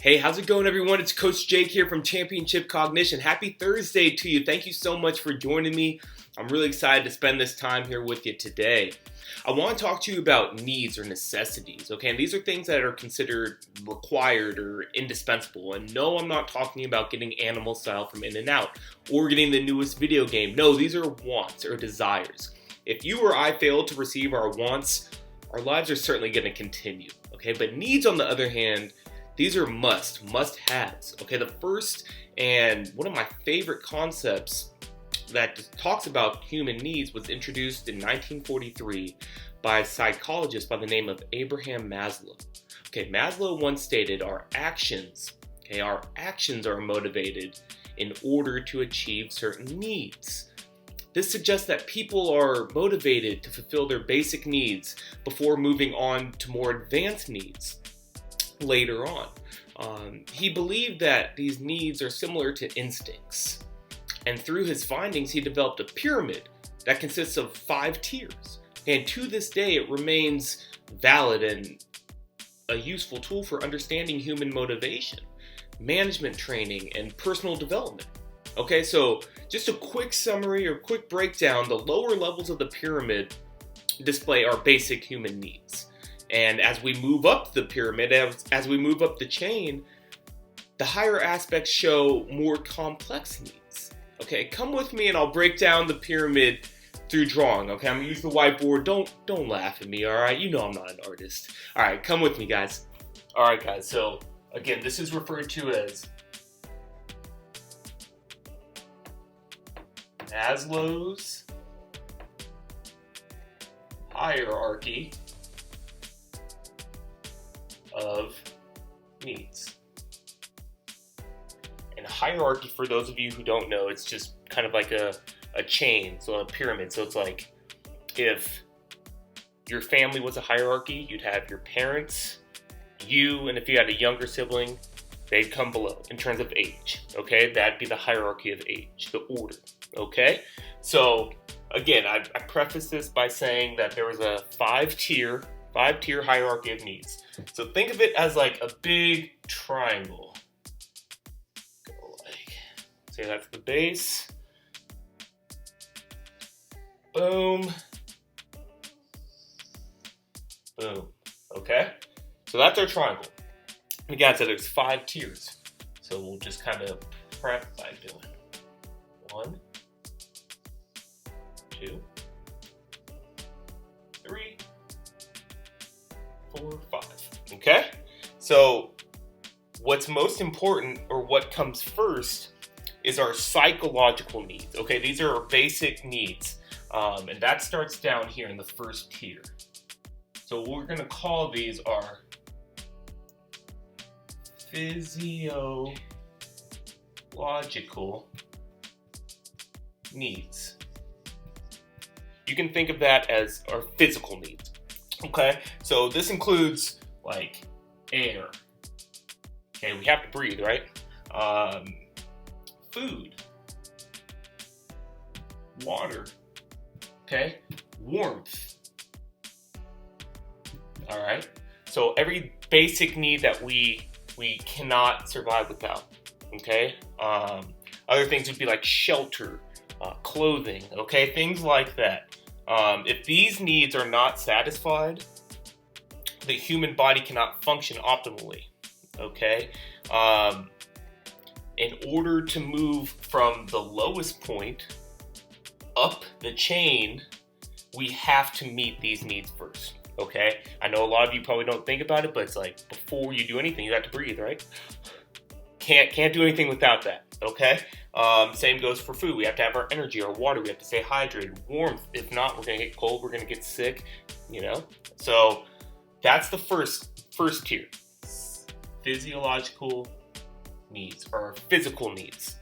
Hey, how's it going, everyone? It's Coach Jake here from Championship Cognition. Happy Thursday to you. Thank you so much for joining me. I'm really excited to spend this time here with you today. I want to talk to you about needs or necessities, okay? And these are things that are considered required or indispensable. And no, I'm not talking about getting animal style from In-N-Out or getting the newest video game. No, these are wants or desires. If you or I fail to receive our wants, our lives are certainly going to continue, okay? But needs, on the other hand, these are must-haves, okay? The first and one of my favorite concepts that talks about human needs was introduced in 1943 by a psychologist by the name of Abraham Maslow. Okay, Maslow once stated, our actions are motivated in order to achieve certain needs. This suggests that people are motivated to fulfill their basic needs before moving on to more advanced needs later on. He believed that these needs are similar to instincts. And through his findings, he developed a pyramid that consists of 5 tiers. And to this day, it remains valid and a useful tool for understanding human motivation, management training, and personal development. Okay, so just a quick summary or quick breakdown. The lower levels of the pyramid display our basic human needs. And as we move up the pyramid, as we move up the chain, the higher aspects show more complex needs. Okay, come with me and I'll break down the pyramid through drawing. Okay, I'm gonna use the whiteboard. Don't laugh at me, all right? You know I'm not an artist. All right, come with me, guys. All right, guys, so again, this is referred to as Maslow's hierarchy of needs. And hierarchy, for those of you who don't know, it's just kind of like a chain, so a pyramid. So it's like if your family was a hierarchy, you'd have your parents, you, and if you had a younger sibling, they'd come below in terms of age. Okay, that'd be the hierarchy of age, the order. Okay, so again, I preface this by saying that there was a five-tier hierarchy of needs. So think of it as like a big triangle. Say that's the base. Boom. Boom. Okay? So that's our triangle. Again, so there's 5 tiers. So we'll just kind of prep by doing 1, 2, 3, 4, 5. Okay? So what's most important, or what comes first, is our psychological needs. Okay, these are our basic needs. And that starts down here in the first tier. So we're going to call these our physiological needs. You can think of that as our physical needs. Okay, so this includes like air. Okay, we have to breathe, right? Food, water, okay, warmth. All right, so every basic need that we cannot survive without. Okay, other things would be like shelter, clothing. Okay, things like that. If these needs are not satisfied, the human body cannot function optimally. Okay. In order to move from the lowest point up the chain, we have to meet these needs first, okay? I know a lot of you probably don't think about it, but it's like before you do anything, you have to breathe, right? Can't do anything without that, okay? Same goes for food. We have to have our energy, our water. We have to stay hydrated, warmth. If not, we're gonna get cold, we're gonna get sick, you know? So that's the first tier. Physiological needs, or physical needs.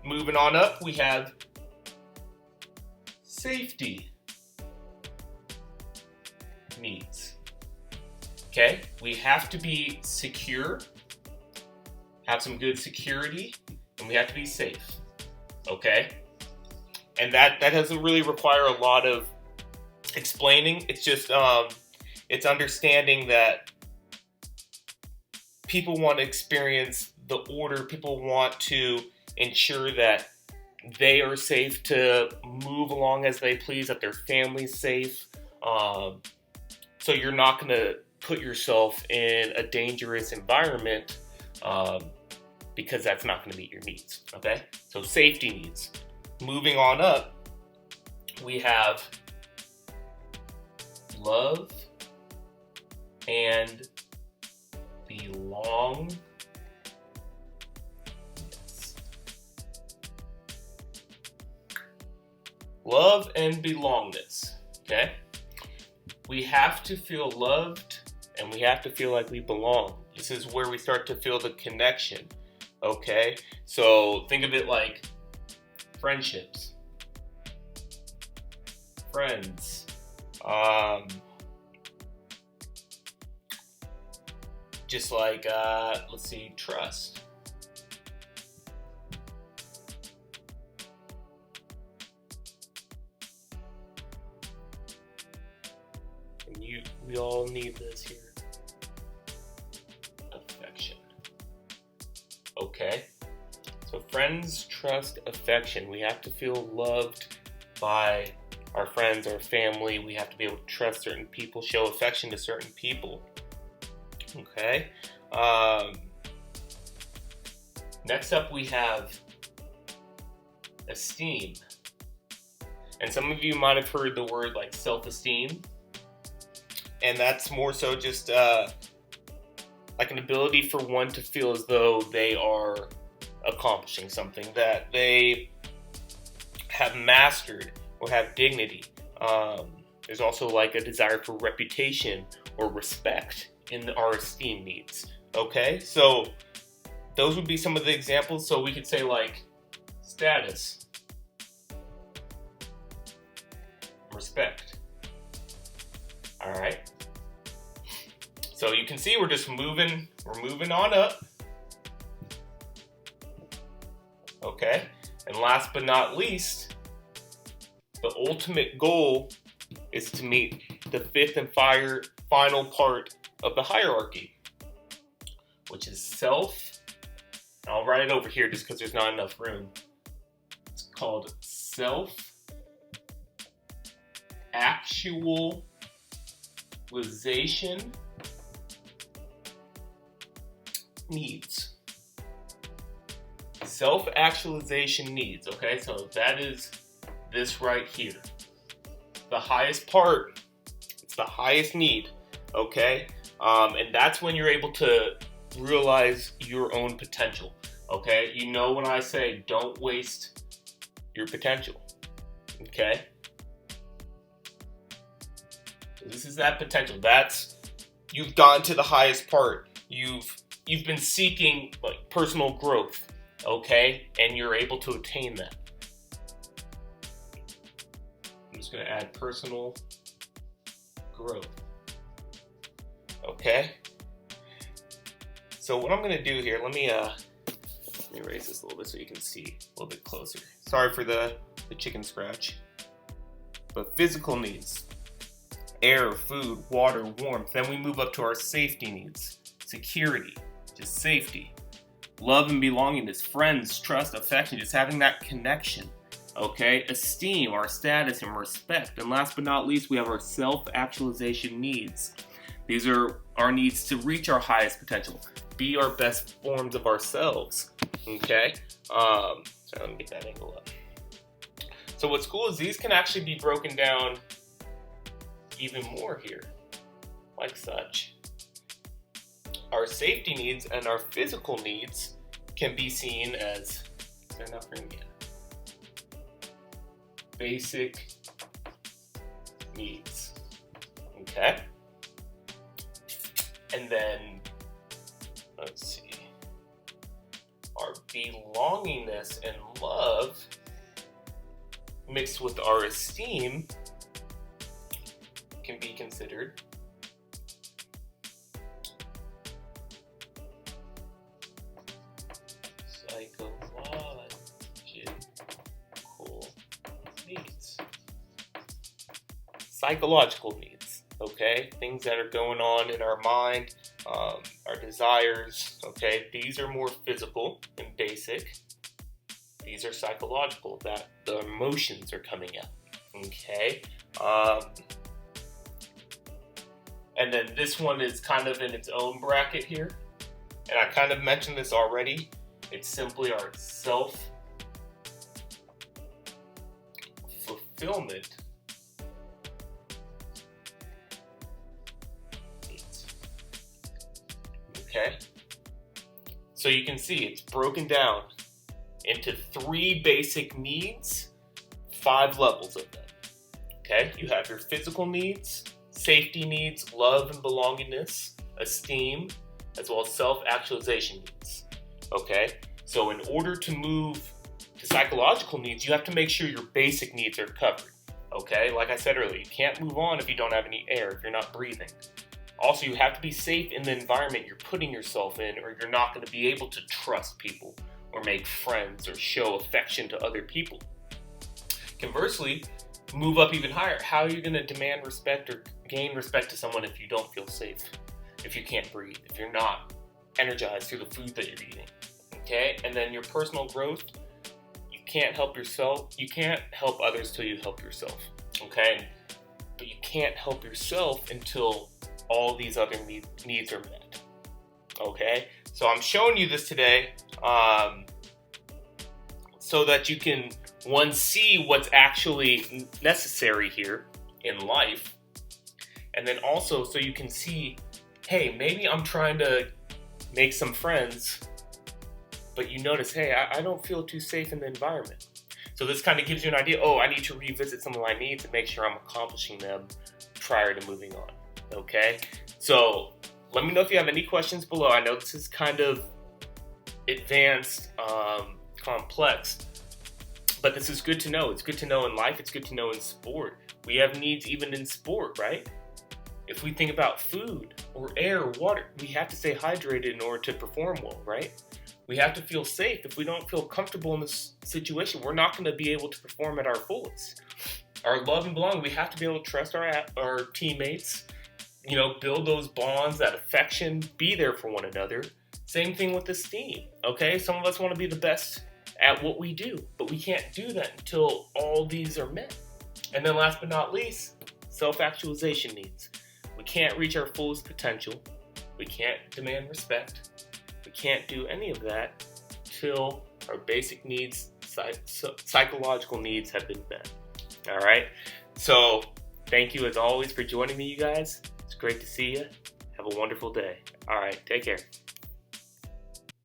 Moving on up, we have safety needs. Okay, we have to be secure, have some good security, and we have to be safe. Okay, and that doesn't really require a lot of explaining. It's just it's understanding that people want to experience the order. People want to ensure that they are safe to move along as they please, that their family's safe. So you're not going to put yourself in a dangerous environment because that's not going to meet your needs, okay? So safety needs. Moving on up, we have love and belong. Yes. Love and belongness, okay? We have to feel loved and we have to feel like we belong. This is where we start to feel the connection, okay? So think of it like friendships, friends, just like, let's see, trust. And we all need this here. Affection. Okay. So friends, trust, affection. We have to feel loved by our friends, our family. We have to be able to trust certain people, show affection to certain people. Okay. Next up, we have esteem. And some of you might have heard the word like self-esteem. And that's more so just like an ability for one to feel as though they are accomplishing something, that they have mastered or have dignity. There's also like a desire for reputation or respect in our esteem needs. Okay, so those would be some of the examples. So we could say like status, respect. All right. So you can see we're moving on up. Okay, and last but not least, the ultimate goal is to meet the fifth and final part of the hierarchy, which is self. I'll write it over here just because there's not enough room. It's called self-actualization needs. Self-actualization needs, okay? So that is this right here. The highest part, it's the highest need, okay? And that's when you're able to realize your own potential, okay? You know when I say don't waste your potential, okay? So this is that potential. That's, you've gotten to the highest part. You've been seeking like personal growth, okay? And you're able to attain that. I'm just gonna add personal growth. Okay? So what I'm gonna do here, let me raise this a little bit so you can see a little bit closer. Sorry for the chicken scratch. But physical needs, air, food, water, warmth. Then we move up to our safety needs, security, just safety. Love and belongingness, friends, trust, affection, just having that connection, okay? Esteem, our status and respect. And last but not least, we have our self-actualization needs. These are our needs to reach our highest potential, be our best forms of ourselves, okay? So let me get that angle up. So what's cool is these can actually be broken down even more here, like such. Our safety needs and our physical needs can be seen as, they're not room yet, basic needs, okay? And then, let's see, our belongingness and love mixed with our esteem can be considered psychological needs, okay? Things that are going on in our mind, our desires, okay? These are more physical and basic. These are psychological, that the emotions are coming out, okay? And then this one is kind of in its own bracket here. And I kind of mentioned this already. It's simply our self-fulfillment needs. Okay? So you can see it's broken down into 3 basic needs, 5 levels of them. Okay? You have your physical needs, safety needs, love and belongingness, esteem, as well as self-actualization needs. Okay? So in order to move to psychological needs, you have to make sure your basic needs are covered. Okay? Like I said earlier, you can't move on if you don't have any air, if you're not breathing. Also, you have to be safe in the environment you're putting yourself in, or you're not going to be able to trust people or make friends or show affection to other people. Conversely, move up even higher. How are you going to demand respect or gain respect to someone if you don't feel safe? If you can't breathe, if you're not energized through the food that you're eating, okay? And then your personal growth, you can't help yourself. You can't help others till you help yourself, okay? But you can't help yourself until all these other needs are met, okay? So I'm showing you this today so that you can, one, see what's actually necessary here in life, and then also so you can see, hey, maybe I'm trying to make some friends, but you notice, hey, I don't feel too safe in the environment. So this kind of gives you an idea, oh, I need to revisit some of my needs and make sure I'm accomplishing them prior to moving on, okay? So let me know if you have any questions below. I know this is kind of advanced, complex, but this is good to know. It's good to know in life. It's good to know in sport. We have needs even in sport, right? If we think about food or air or water, we have to stay hydrated in order to perform well, right? We have to feel safe. If we don't feel comfortable in this situation, we're not going to be able to perform at our fullest. Our love and belonging, we have to be able to trust our teammates, you know, build those bonds, that affection, be there for one another. Same thing with esteem, okay? Some of us want to be the best at what we do, but we can't do that until all these are met. And then last but not least, self-actualization needs. We can't reach our fullest potential. We can't demand respect. We can't do any of that till our basic needs, psychological needs have been met. All right? So thank you as always for joining me, you guys. It's great to see you. Have a wonderful day. All right, take care.